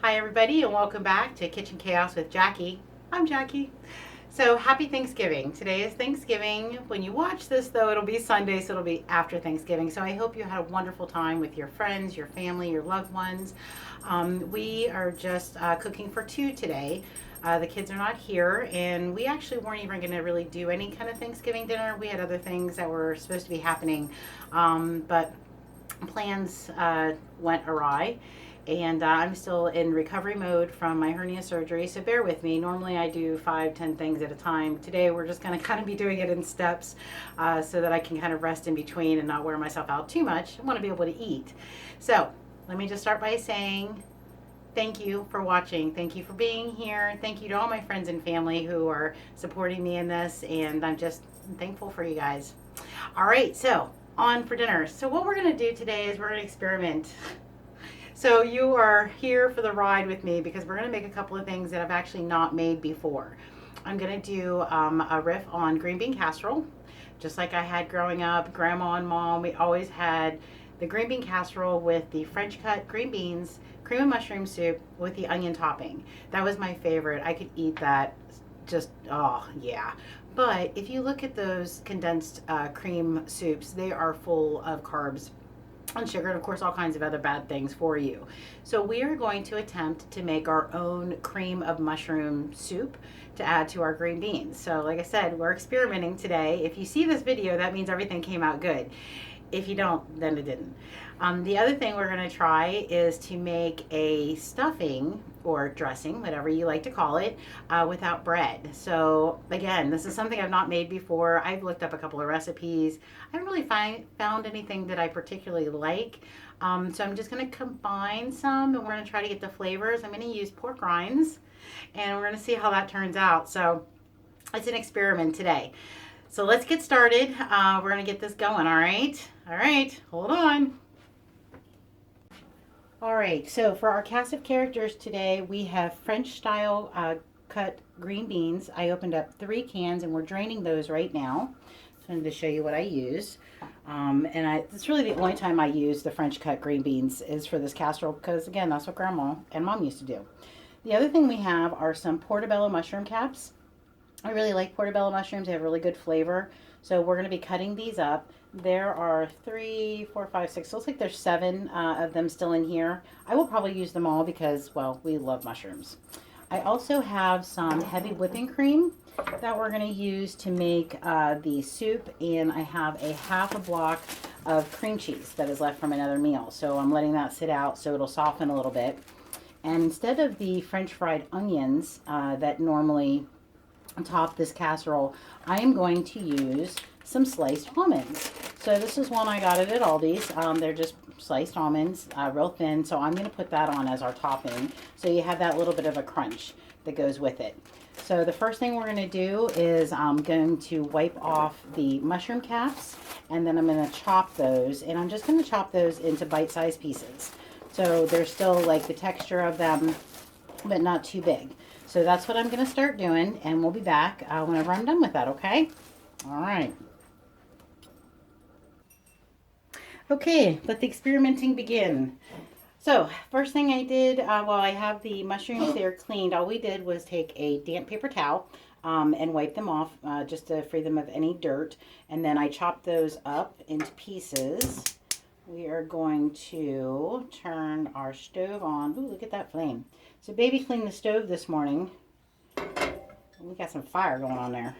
Hi everybody and welcome back to Kitchen Chaos with Jackie. I'm Jackie. So happy Thanksgiving. Today is Thanksgiving. When you watch this though, it'll be Sunday, so it'll be after Thanksgiving. So I hope you had a wonderful time with your friends, your family, your loved ones. We are just cooking for two today. The kids are not here, and we actually weren't even going to really do any kind of Thanksgiving dinner. We had other things that were supposed to be happening, but plans went awry, and I'm still in recovery mode from my hernia surgery, so bear with me. Normally I do 5-10 things at a time. Today we're just going to kind of be doing it in steps, so that I can kind of rest in between and not wear myself out too much. I want to be able to eat. So let me just start by saying thank you for watching. Thank you for being here. Thank you to all my friends and family who are supporting me in this, and I'm just thankful for you guys. All right, so on for dinner. So what we're going to do today is we're going to experiment. So you are here for the ride with me because we're going to make a couple of things that I've actually not made before. I'm going to do a riff on green bean casserole, just like I had growing up. Grandma and Mom, we always had the green bean casserole with the French cut green beans, cream and mushroom soup with the onion topping. That was my favorite. I could eat that just, oh yeah. But if you look at those condensed cream soups, they are full of carbs and sugar, and of course all kinds of other bad things for you. So we are going to attempt to make our own cream of mushroom soup to add to our green beans. So like I said, we're experimenting today. If you see this video, that means everything came out good. If you don't, then it didn't. The other thing we're going to try is to make a stuffing or dressing, whatever you like to call it, without bread. So again, this is something I've not made before. I've looked up a couple of recipes. I haven't really found anything that I particularly like. So I'm just going to combine some, and we're going to try to get the flavors. I'm going to use pork rinds, and we're going to see how that turns out. So it's an experiment today. So let's get started. We're going to get this going, all right? All right, hold on. All right, so for our cast of characters today, we have French style cut green beans. I opened up 3 cans and we're draining those right now. So I'm going to show you what I use. It's really the only time I use the French cut green beans is for this casserole because, again, that's what Grandma and Mom used to do. The other thing we have are some portobello mushroom caps. I really like portobello mushrooms. They have really good flavor. So we're going to be cutting these up. There are 3, 4, 5, 6. Looks like there's 7 of them still in here. I will probably use them all because, well, we love mushrooms. I also have some heavy whipping cream that we're going to use to make the soup. And I have a half a block of cream cheese that is left from another meal. So I'm letting that sit out so it'll soften a little bit. And instead of the French fried onions that normally top this casserole, I am going to use some sliced almonds. So this is one I got at Aldi's. They're just sliced almonds, real thin. So I'm going to put that on as our topping. So you have that little bit of a crunch that goes with it. So the first thing we're going to do is I'm going to wipe off the mushroom caps, and then I'm going to chop those. And I'm just going to chop those into bite-sized pieces. So there's still like the texture of them, but not too big. So that's what I'm going to start doing, and we'll be back whenever I'm done with that, okay? All right. Okay, let the experimenting begin. So first thing I did, while I have the mushrooms there cleaned, all we did was take a damp paper towel and wipe them off just to free them of any dirt. And then I chopped those up into pieces. We are going to turn our stove on. Ooh, look at that flame. So baby cleaned the stove this morning. We got some fire going on there.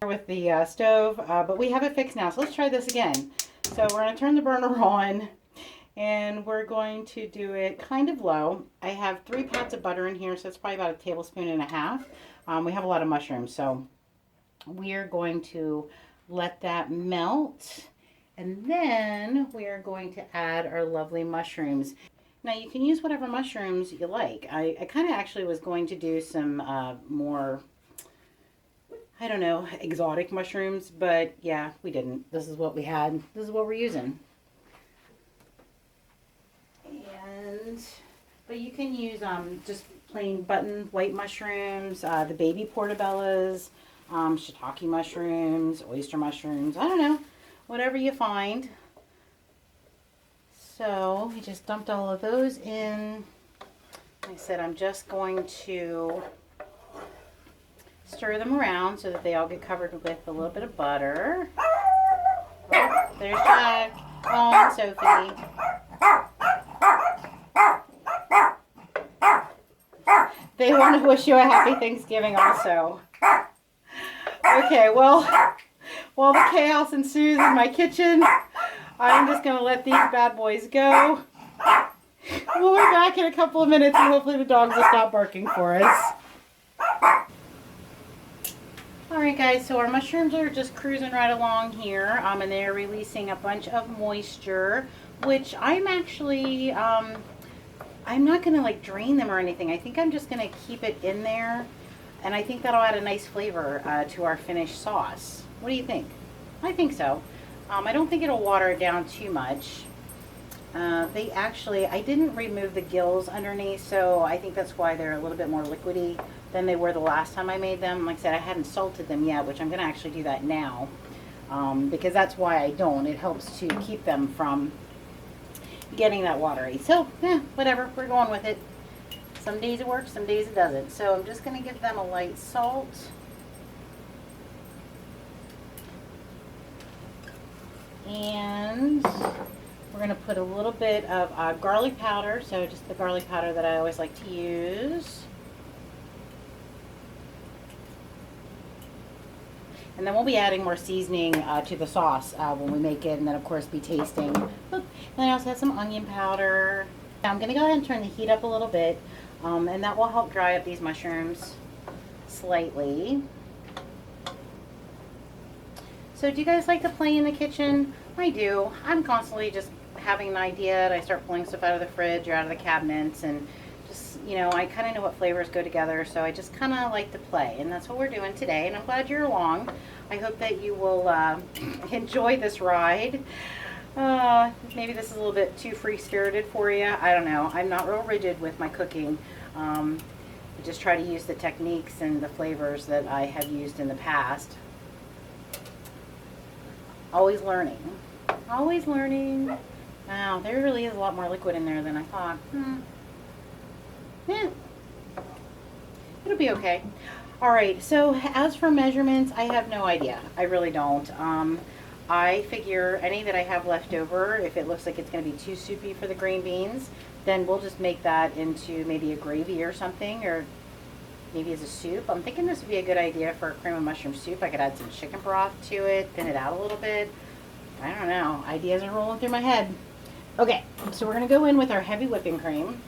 With the stove, but we have it fixed now. So let's try this again. So we're going to turn the burner on, and we're going to do it kind of low. I have 3 pots of butter in here, so it's probably about a tablespoon and a half. We have a lot of mushrooms, so we are going to let that melt. And then we are going to add our lovely mushrooms. Now you can use whatever mushrooms you like. I kind of actually was going to do some more, I don't know, exotic mushrooms, but yeah, we didn't. This is what we had. This is what we're using. But you can use just plain button white mushrooms, the baby portobellos, shiitake mushrooms, oyster mushrooms, I don't know, whatever you find. So we just dumped all of those in. Like I said, I'm just going to stir them around so that they all get covered with a little bit of butter. Oh, there's Jack. Oh, and Sophie. They want to wish you a happy Thanksgiving also. Okay, well, while the chaos ensues in my kitchen, I'm just going to let these bad boys go. We'll be back in a couple of minutes and hopefully the dogs will stop barking for us. Alright guys, so our mushrooms are just cruising right along here, and they're releasing a bunch of moisture, which I'm actually, I'm not going to like drain them or anything. I think I'm just going to keep it in there, and I think that'll add a nice flavor to our finished sauce. What do you think? I think so. I don't think it'll water it down too much. I didn't remove the gills underneath, so I think that's why they're a little bit more liquidy than they were the last time I made them. Like I said, I hadn't salted them yet, which I'm going to actually do that now, because that's why I don't. It helps to keep them from getting that watery. So, whatever, we're going with it. Some days it works, some days it doesn't. So I'm just going to give them a light salt. And we're going to put a little bit of garlic powder, so just the garlic powder that I always like to use. And then we'll be adding more seasoning to the sauce when we make it, and then of course be tasting. And I also have some onion powder. Now I'm going to go ahead and turn the heat up a little bit, and that will help dry up these mushrooms slightly. So do you guys like to play in the kitchen? I do. I'm constantly just having an idea, and I start pulling stuff out of the fridge or out of the cabinets, and just, you know, I kind of know what flavors go together, so I just kind of like to play, and that's what we're doing today, and I'm glad you're along. I hope that you will enjoy this ride. Maybe this is a little bit too free-spirited for you. I don't know. I'm not real rigid with my cooking. I just try to use the techniques and the flavors that I have used in the past. Always learning. Always learning. Wow, there really is a lot more liquid in there than I thought. Yeah. It'll be okay. Alright, so as for measurements, I have no idea. I really don't. I figure any that I have left over, if it looks like it's going to be too soupy for the green beans, then we'll just make that into maybe a gravy or something, or maybe as a soup. I'm thinking this would be a good idea for a cream of mushroom soup. I could add some chicken broth to it, thin it out a little bit. I don't know. Ideas are rolling through my head. Okay, so we're going to go in with our heavy whipping cream.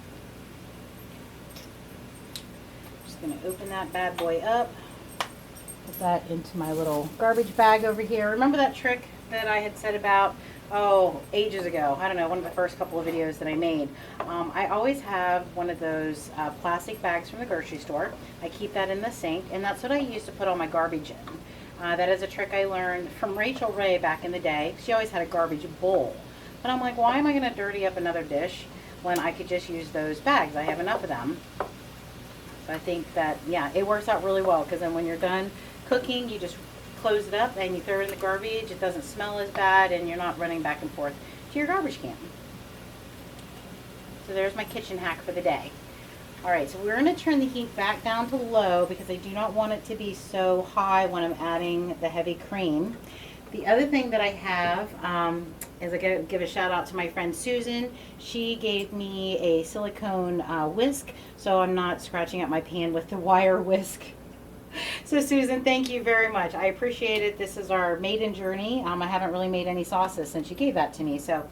Just going to open that bad boy up. Put that into my little garbage bag over here. Remember that trick that I had said about, ages ago? I don't know, one of the first couple of videos that I made. I always have one of those plastic bags from the grocery store. I keep that in the sink, and that's what I use to put all my garbage in. That is a trick I learned from Rachel Ray back in the day. She always had a garbage bowl. But I'm like, why am I going to dirty up another dish when I could just use those bags? I have enough of them. So I think that, yeah, it works out really well, because then when you're done cooking, you just close it up and you throw it in the garbage. It doesn't smell as bad, and you're not running back and forth to your garbage can. So there's my kitchen hack for the day. Alright, so we're going to turn the heat back down to low, because I do not want it to be so high when I'm adding the heavy cream. The other thing that I have is I got to give a shout out to my friend Susan. She gave me a silicone whisk, so I'm not scratching up my pan with the wire whisk. So Susan, thank you very much. I appreciate it. This is our maiden journey. I haven't really made any sauces since you gave that to me, so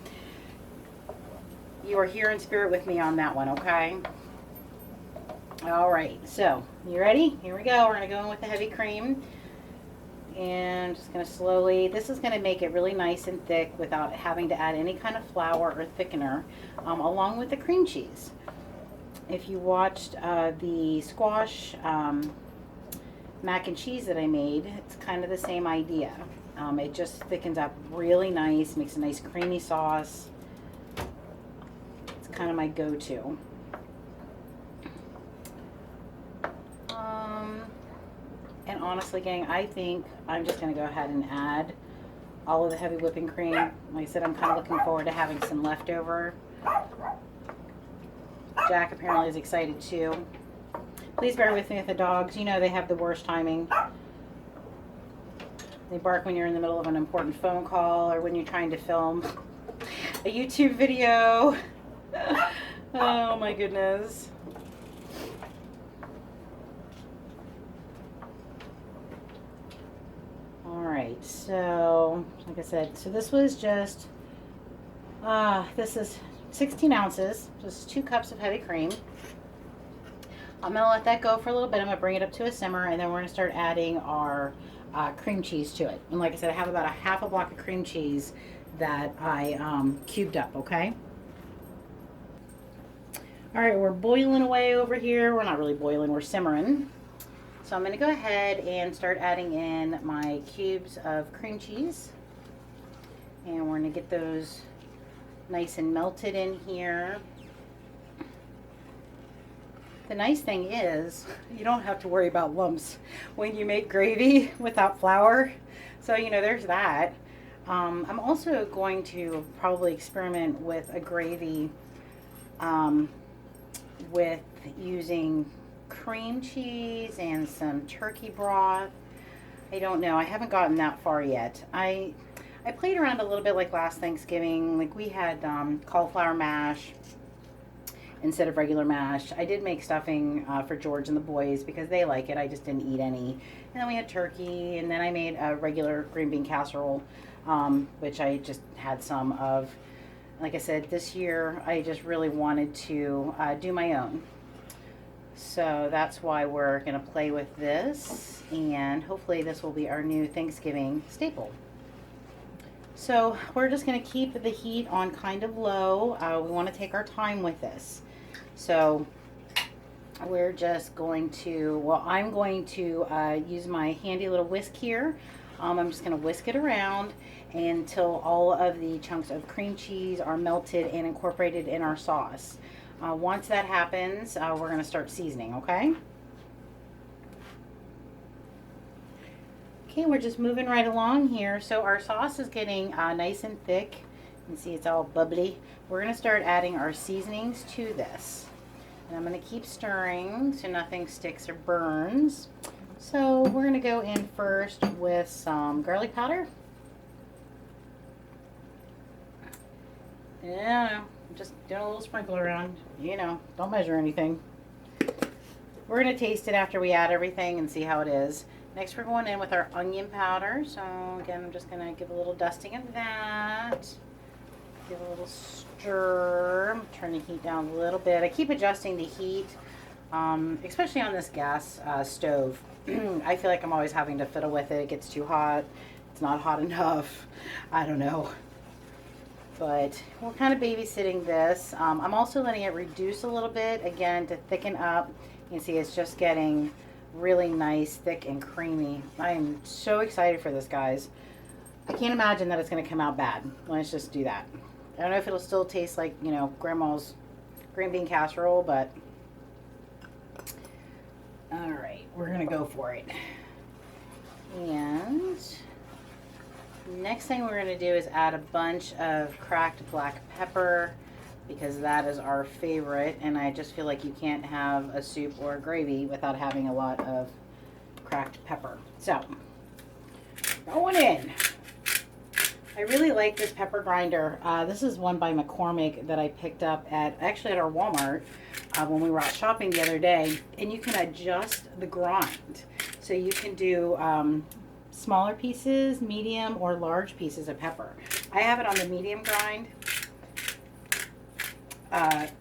you are here in spirit with me on that one, okay? All right, so you ready? Here we go. We're going to go in with the heavy cream. And just going to slowly, this is going to make it really nice and thick without having to add any kind of flour or thickener, along with the cream cheese. If you watched the squash mac and cheese that I made, it's kind of the same idea. It just thickens up really nice, makes a nice creamy sauce. It's kind of my go-to. And honestly, gang, I think I'm just going to go ahead and add all of the heavy whipping cream. Like I said, I'm kind of looking forward to having some leftover. Jack apparently is excited too. Please bear with me with the dogs. You know they have the worst timing. They bark when you're in the middle of an important phone call or when you're trying to film a YouTube video. Oh my goodness. Alright, so like I said, so this was just, this is 16 ounces, just 2 cups of heavy cream. I'm going to let that go for a little bit. I'm going to bring it up to a simmer, and then we're going to start adding our cream cheese to it. And like I said, I have about a half a block of cream cheese that I cubed up, okay? All right, we're boiling away over here. We're not really boiling, we're simmering. So I'm going to go ahead and start adding in my cubes of cream cheese. And we're going to get those nice and melted in here. The nice thing is you don't have to worry about lumps when you make gravy without flour. So, you know, there's that. I'm also going to probably experiment with a gravy with using cream cheese and some turkey broth. I don't know. I haven't gotten that far yet. I played around a little bit like last Thanksgiving. Like we had cauliflower mash instead of regular mash. I did make stuffing for George and the boys because they like it. I just didn't eat any. And then we had turkey, and then I made a regular green bean casserole, which I just had some of. Like I said, this year I just really wanted to do my own. So that's why we're going to play with this, and hopefully this will be our new Thanksgiving staple. So we're just going to keep the heat on kind of low. We want to take our time with this. So we're just going to, well, I'm going to use my handy little whisk here. I'm just going to whisk it around until all of the chunks of cream cheese are melted and incorporated in our sauce. Once that happens, we're going to start seasoning, okay? Okay, we're just moving right along here. So our sauce is getting nice and thick. You can see it's all bubbly. We're going to start adding our seasonings to this. And I'm going to keep stirring so nothing sticks or burns. So we're going to go in first with some garlic powder. Yeah, just doing a little sprinkle around. You know, don't measure anything. We're going to taste it after we add everything and see how it is. Next, we're going in with our onion powder. So again, I'm just going to give a little dusting of that. Give a little stir. Turn the heat down a little bit. I keep adjusting the heat, especially on this gas stove. I feel like I'm always having to fiddle with it. It gets too hot. It's not hot enough. I don't know. But we're kind of babysitting this. I'm also letting it reduce a little bit, again, to thicken up. You can see it's just getting really nice, thick, and creamy. I am so excited for this, guys. I can't imagine that it's going to come out bad. Let's just do that. I don't know if it'll still taste like, you know, Grandma's green bean casserole, but all right, we're going to go for it. And next thing we're going to do is add a bunch of cracked black pepper, because that is our favorite, and I just feel like you can't have a soup or a gravy without having a lot of cracked pepper. So, going in. I really like this pepper grinder. This is one by McCormick that I picked up actually at our Walmart when we were out shopping the other day, and you can adjust the grind. So you can do smaller pieces, medium, or large pieces of pepper. I have it on the medium grind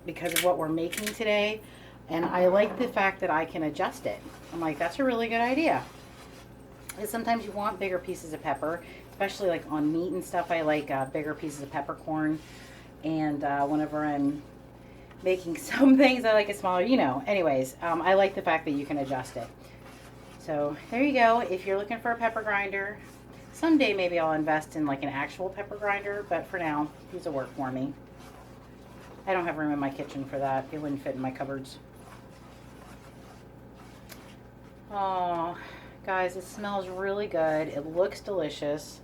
because of what we're making today, and I like the fact that I can adjust it. I'm like, that's a really good idea. And sometimes you want bigger pieces of pepper, especially like on meat and stuff. I like bigger pieces of peppercorn, and whenever I'm making some things, I like it smaller, you know. Anyways, I like the fact that you can adjust it. So there you go. If you're looking for a pepper grinder, someday maybe I'll invest in like an actual pepper grinder, but for now, these will work for me. I don't have room in my kitchen for that. It wouldn't fit in my cupboards. Oh, guys, it smells really good. It looks delicious.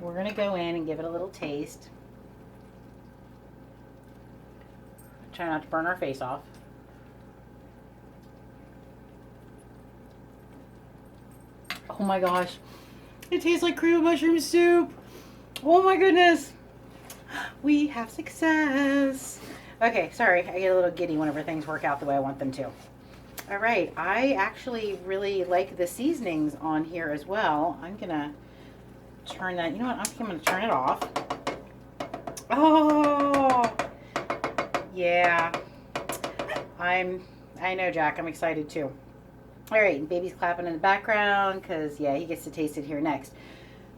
we're going to go in and give it a little taste. Try not to burn our face off. Oh my gosh. It tastes like cream of mushroom soup. Oh my goodness. We have success. Okay, sorry. I get a little giddy whenever things work out the way I want them to. All right. I actually really like the seasonings on here as well. I'm going to turn that. You know what? I think I'm going to turn it off. Oh, yeah. I know, Jack. I'm excited too. All right, baby's clapping in the background because, yeah, he gets to taste it here next.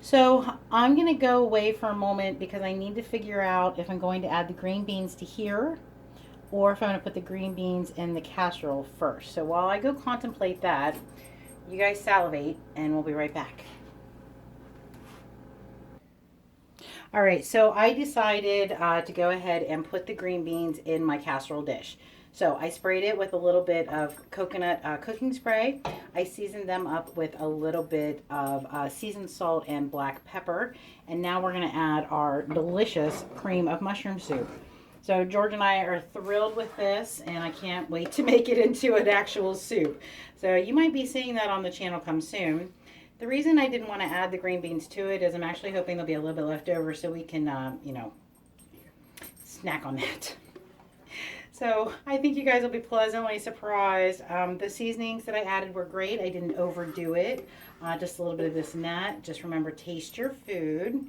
So I'm going to go away for a moment because I need to figure out if I'm going to add the green beans to here or if I'm going to put the green beans in the casserole first. So while I go contemplate that, you guys salivate and we'll be right back. All right, so I decided to go ahead and put the green beans in my casserole dish. So I sprayed it with a little bit of coconut cooking spray. I seasoned them up with a little bit of seasoned salt and black pepper. And now we're going to add our delicious cream of mushroom soup. So George and I are thrilled with this, and I can't wait to make it into an actual soup. So you might be seeing that on the channel come soon. The reason I didn't want to add the green beans to it is I'm actually hoping there'll be a little bit left over so we can, snack on that. So I think you guys will be pleasantly surprised. The seasonings that I added were great. I didn't overdo it. Just a little bit of this and that. Just remember, taste your food.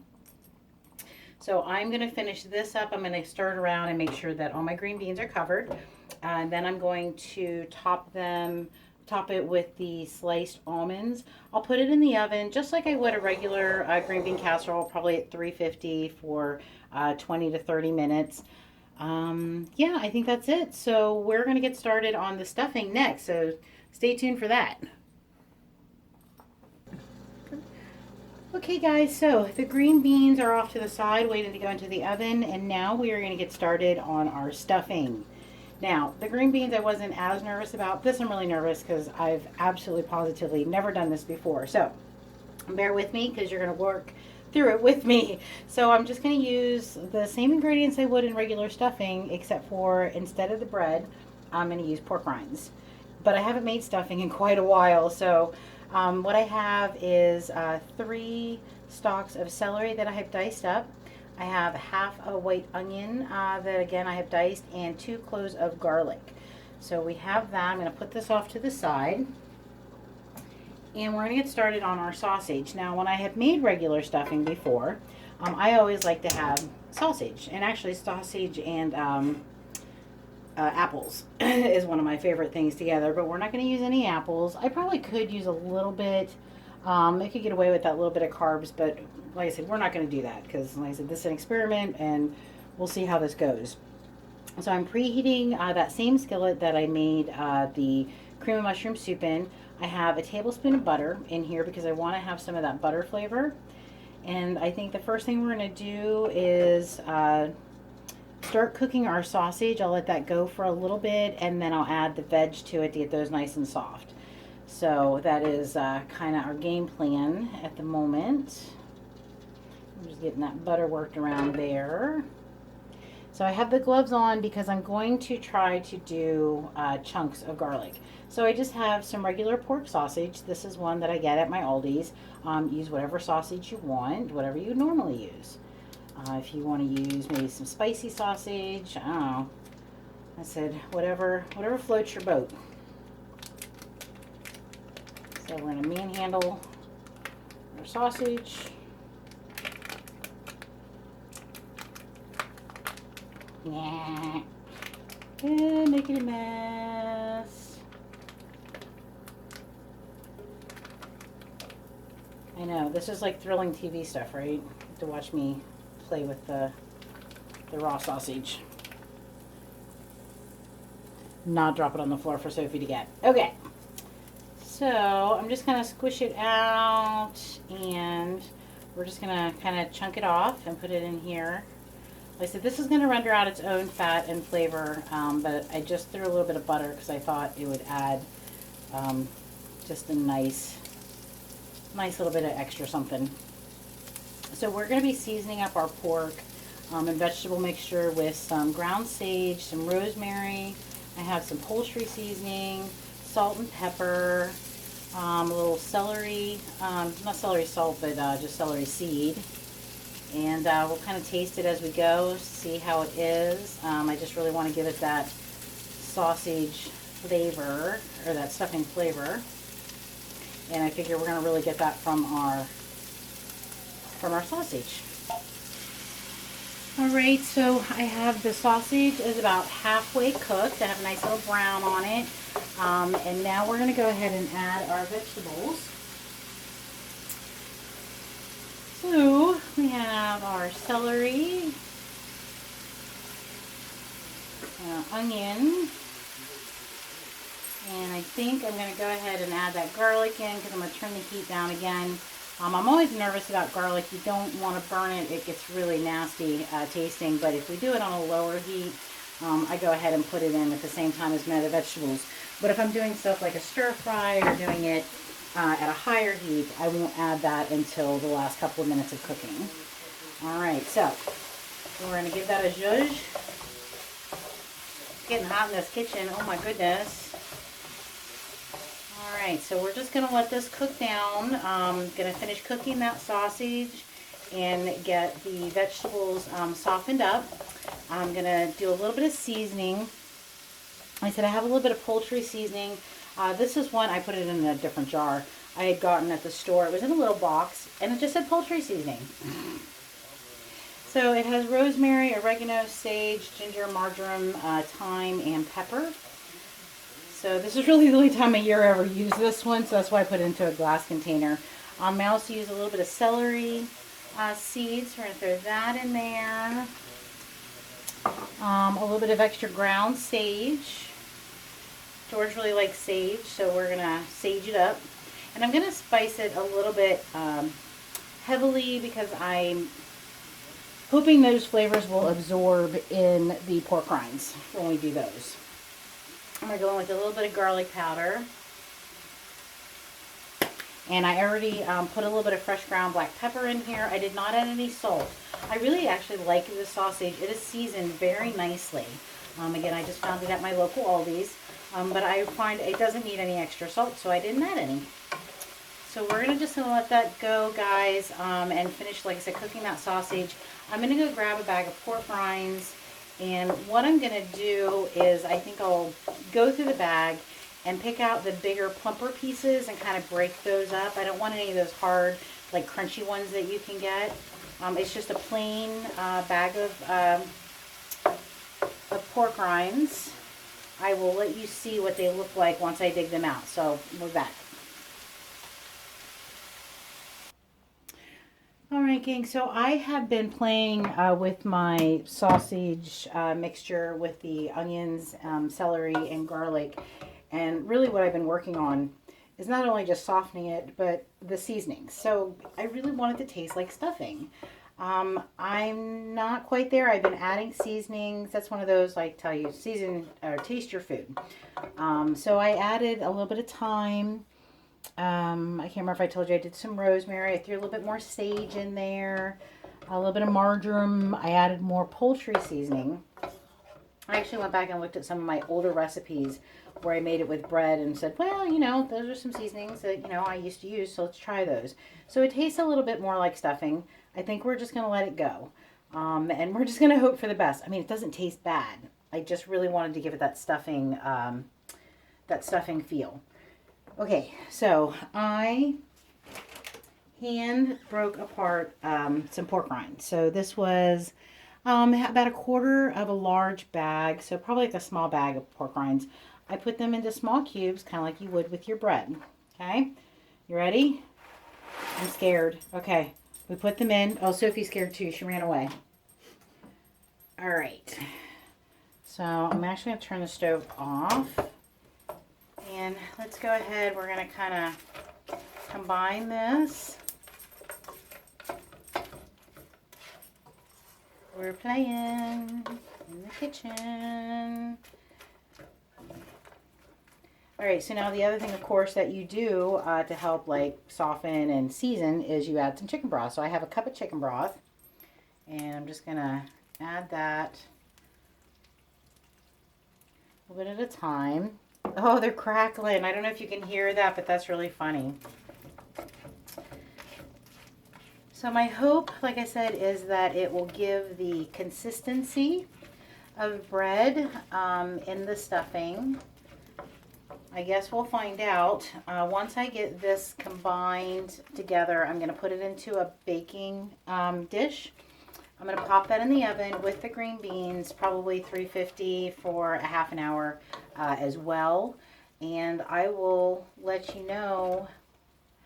So I'm going to finish this up. I'm going to stir it around and make sure that all my green beans are covered. And then I'm going to top it with the sliced almonds. I'll put it in the oven just like I would a regular green bean casserole, probably at 350 for 20 to 30 minutes. Yeah, I think that's it. So we're going to get started on the stuffing next. So stay tuned for that. Okay guys, so the green beans are off to the side waiting to go into the oven, and now we are going to get started on our stuffing. Now, the green beans I wasn't as nervous about. This I'm really nervous because I've absolutely positively never done this before. So bear with me because you're going to work through it with me. So I'm just going to use the same ingredients I would in regular stuffing, except for instead of the bread, I'm going to use pork rinds. But I haven't made stuffing in quite a while, so what I have is 3 stalks of celery that I have diced up. I have half a white onion that again I have diced, and 2 cloves of garlic. So we have that. I'm going to put this off to the side. And we're going to get started on our sausage. Now, when I have made regular stuffing before, I always like to have sausage. And actually, sausage and apples is one of my favorite things together. But we're not going to use any apples. I probably could use a little bit. I could get away with that little bit of carbs. But like I said, we're not going to do that. Because, like I said, this is an experiment. And we'll see how this goes. So I'm preheating that same skillet that I made the cream of mushroom soup in. I have a tablespoon of butter in here because I want to have some of that butter flavor. And I think the first thing we're going to do is start cooking our sausage. I'll let that go for a little bit, and then I'll add the veg to it to get those nice and soft. So that is kind of our game plan at the moment. I'm just getting that butter worked around there. So I have the gloves on because I'm going to try to do chunks of garlic. So I just have some regular pork sausage. This is one that I get at my Aldi's. Use whatever sausage you want, whatever you normally use. If you want to use maybe some spicy sausage, I don't know. I said whatever floats your boat. So we're going to manhandle our sausage. Yeah. And making a mess. I know, this is like thrilling TV stuff, right? To watch me play with the raw sausage. Not drop it on the floor for Sophie to get. Okay. So I'm just going to squish it out, and we're just going to kind of chunk it off and put it in here. Like I said, this is going to render out its own fat and flavor, but I just threw a little bit of butter because I thought it would add just a nice little bit of extra something. So we're going to be seasoning up our pork and vegetable mixture with some ground sage, some rosemary. I have some poultry seasoning, salt and pepper, a little celery, not celery salt, but just celery seed. And we'll kind of taste it as we go, see how it is. I just really want to give it that sausage flavor, or that stuffing flavor. And I figure we're going to really get that from our sausage. Alright, so I have the sausage is about halfway cooked. I have a nice little brown on it. And now we're going to go ahead and add our vegetables. So we have our celery, onion, and I think I'm going to go ahead and add that garlic in because I'm going to turn the heat down again. I'm always nervous about garlic. You don't want to burn it. It gets really nasty tasting, but if we do it on a lower heat, I go ahead and put it in at the same time as my other vegetables. But if I'm doing stuff like a stir fry or doing it at a higher heat, I won't add that until the last couple of minutes of cooking. Alright, so we're going to give that a zhuzh. It's getting hot in this kitchen. Oh my goodness. Alright, so we're just going to let this cook down. Going to finish cooking that sausage and get the vegetables softened up. I'm going to do a little bit of seasoning. Like I said, I have a little bit of poultry seasoning. This is one, I put it in a different jar I had gotten at the store. It was in a little box, and it just said poultry seasoning. So it has rosemary, oregano, sage, ginger, marjoram, thyme, and pepper. So this is really the only time of year I ever use this one, so that's why I put it into a glass container. I also use a little bit of celery seeds. We're going to throw that in there. A little bit of extra ground sage. George really likes sage, so we're going to sage it up. And I'm going to spice it a little bit heavily because I'm hoping those flavors will absorb in the pork rinds when we do those. I'm going to go in with a little bit of garlic powder. And I already put a little bit of fresh ground black pepper in here. I did not add any salt. I really actually like the sausage. It is seasoned very nicely. Again, I just found it at my local Aldi's. But I find it doesn't need any extra salt, so I didn't add any. So we're just going to let that go, guys, and finish, like I said, cooking that sausage. I'm going to go grab a bag of pork rinds. And what I'm going to do is I think I'll go through the bag and pick out the bigger, plumper pieces and kind of break those up. I don't want any of those hard, like crunchy ones that you can get. It's just a plain bag of pork rinds. I will let you see what they look like once I dig them out. So we're back. Alright, gang, so I have been playing with my sausage mixture with the onions, celery, and garlic. And really what I've been working on is not only just softening it, but the seasoning. So I really want it to taste like stuffing. I'm not quite there. I've been adding seasonings. That's one of those, like, tell you, season or taste your food. So I added a little bit of thyme. I can't remember if I told you I did some rosemary. I threw a little bit more sage in there. A little bit of marjoram. I added more poultry seasoning. I actually went back and looked at some of my older recipes where I made it with bread and said, well, you know, those are some seasonings that, you know, I used to use, so let's try those. So it tastes a little bit more like stuffing. I think we're just going to let it go. And we're just going to hope for the best. I mean, it doesn't taste bad. I just really wanted to give it that stuffing feel. Okay, so I hand broke apart some pork rinds. So this was about a quarter of a large bag, so probably like a small bag of pork rinds. I put them into small cubes, kind of like you would with your bread. Okay, you ready? I'm scared. Okay, we put them in. Oh, Sophie's scared too. She ran away. All right. So I'm actually going to turn the stove off. And let's go ahead. We're going to kind of combine this. We're playing in the kitchen. All right, so now the other thing, of course, that you do to help like soften and season is you add some chicken broth. So I have a cup of chicken broth, and I'm just gonna add that a little bit at a time. Oh, they're crackling. I don't know if you can hear that, but that's really funny. So my hope, like I said, is that it will give the consistency of bread in the stuffing. I guess we'll find out. Once I get this combined together, I'm going to put it into a baking dish. I'm going to pop that in the oven with the green beans, probably 350 for a half an hour as well. And I will let you know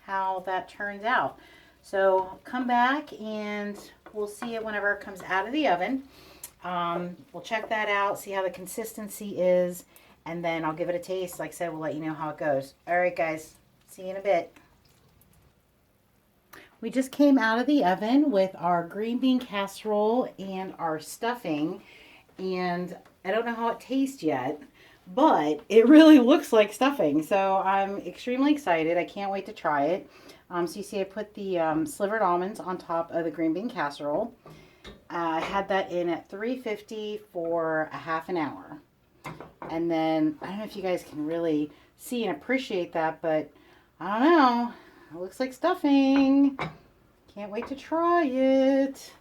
how that turns out. So come back and we'll see it whenever it comes out of the oven. We'll check that out, see how the consistency is, and then I'll give it a taste. Like I said, we'll let you know how it goes. All right, guys, see you in a bit. We just came out of the oven with our green bean casserole and our stuffing, and I don't know how it tastes yet, but it really looks like stuffing, so I'm extremely excited. I can't wait to try it. So you see I put the slivered almonds on top of the green bean casserole. I had that in at 350 for a half an hour. And then, I don't know if you guys can really see and appreciate that, but I don't know. It looks like stuffing. Can't wait to try it.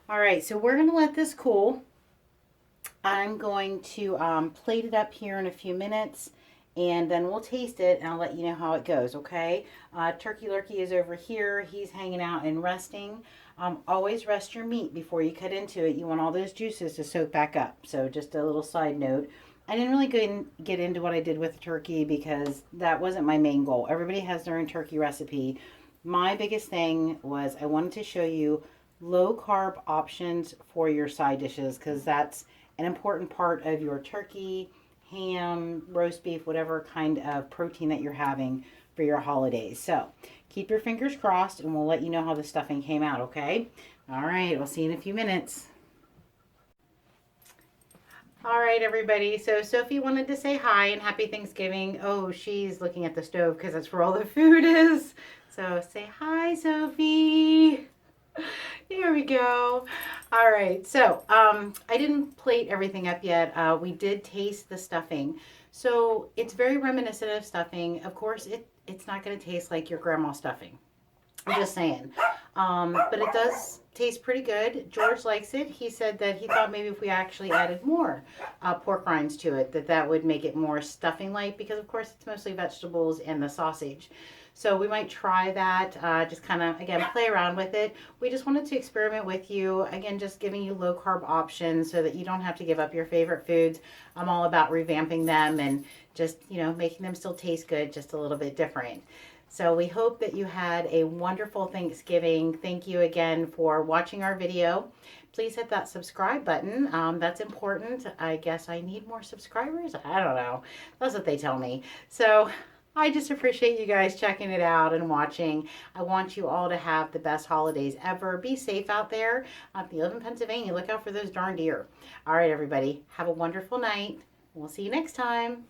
All right, so we're going to let this cool. I'm going to plate it up here in a few minutes, and then we'll taste it, and I'll let you know how it goes, okay? Turkey Lurkey is over here. He's hanging out and resting. Always rest your meat before you cut into it. You want all those juices to soak back up. So just a little side note. I didn't really get into what I did with the turkey because that wasn't my main goal. Everybody has their own turkey recipe. My biggest thing was I wanted to show you low carb options for your side dishes because that's an important part of your turkey, ham, roast beef, whatever kind of protein that you're having for your holidays. So keep your fingers crossed and we'll let you know how the stuffing came out, okay? All right, we'll see you in a few minutes. All right, everybody. So Sophie wanted to say hi and happy Thanksgiving. Oh, she's looking at the stove because that's where all the food is. So say hi, Sophie. Here we go. All right. So I didn't plate everything up yet. We did taste the stuffing. So it's very reminiscent of stuffing. Of course, it's not going to taste like your grandma's stuffing. I'm just saying. But it does taste pretty good. George likes it. He said that he thought maybe if we actually added more pork rinds to it, that would make it more stuffing-like because, of course, it's mostly vegetables and the sausage. So we might try that, just kind of, again, play around with it. We just wanted to experiment with you. Again, just giving you low-carb options so that you don't have to give up your favorite foods. I'm all about revamping them and just, making them still taste good, just a little bit different. So we hope that you had a wonderful Thanksgiving. Thank you again for watching our video. Please hit that subscribe button. That's important. I guess I need more subscribers. I don't know. That's what they tell me. So I just appreciate you guys checking it out and watching. I want you all to have the best holidays ever. Be safe out there. If you live in Pennsylvania, look out for those darn deer. All right, everybody. Have a wonderful night. We'll see you next time.